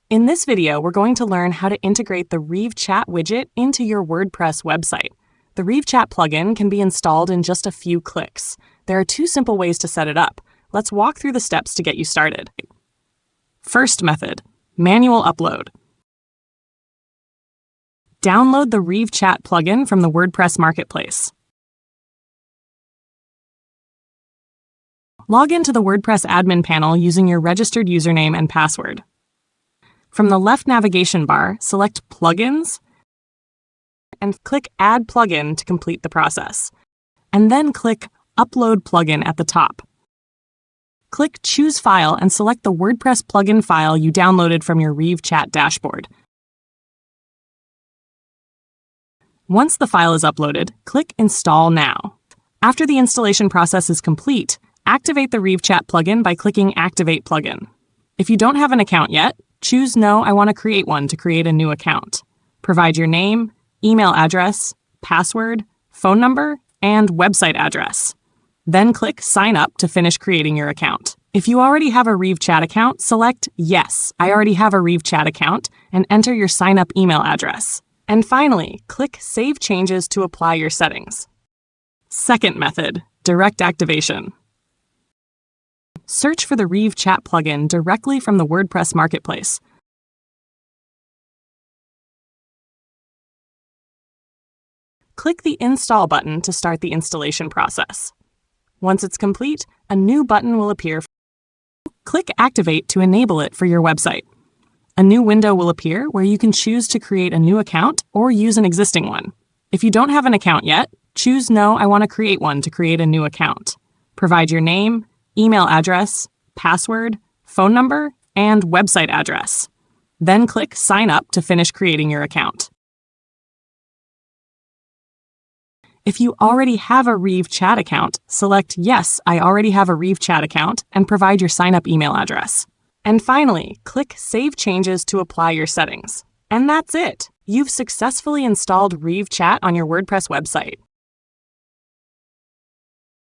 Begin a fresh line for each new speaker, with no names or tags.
In this video, we're going to learn how to integrate the REVE Chat widget into your WordPress website. The REVE Chat plugin can be installed in just a few clicks. There are two simple ways to set it up. Let's walk through the steps to get you started. First method, manual upload. Download the REVE Chat plugin from the WordPress marketplace. Log into the WordPress admin panel using your registered username and password. From the left navigation bar, select Plugins and click Add Plugin to complete the process. And then click Upload Plugin at the top. Click Choose File and select the WordPress plugin file you downloaded from your REVE Chat dashboard. Once the file is uploaded, click Install Now. After the installation process is complete, activate the REVE Chat plugin by clicking Activate Plugin. If you don't have an account yet, choose No, I want to create one to create a new account. Provide your name, email address, password, phone number, and website address. Then click Sign Up to finish creating your account. If you already have a REVE Chat account, select Yes, I already have a REVE Chat account and enter your sign up email address. And finally, click Save Changes to apply your settings. Second method, direct activation. Search for the REVE Chat plugin directly from the WordPress marketplace. Click the Install button to start the installation process. Once it's complete, a new button will appear. Click Activate to enable it for your website. A new window will appear where you can choose to create a new account or use an existing one. If you don't have an account yet, choose No, I want to create one to create a new account. Provide your name, email address, password, phone number, and website address. Then click Sign Up to finish creating your account. If you already have a REVE Chat account, select Yes, I already have a REVE Chat account and provide your sign-up email address. And finally, click Save Changes to apply your settings. And that's it! You've successfully installed REVE Chat on your WordPress website.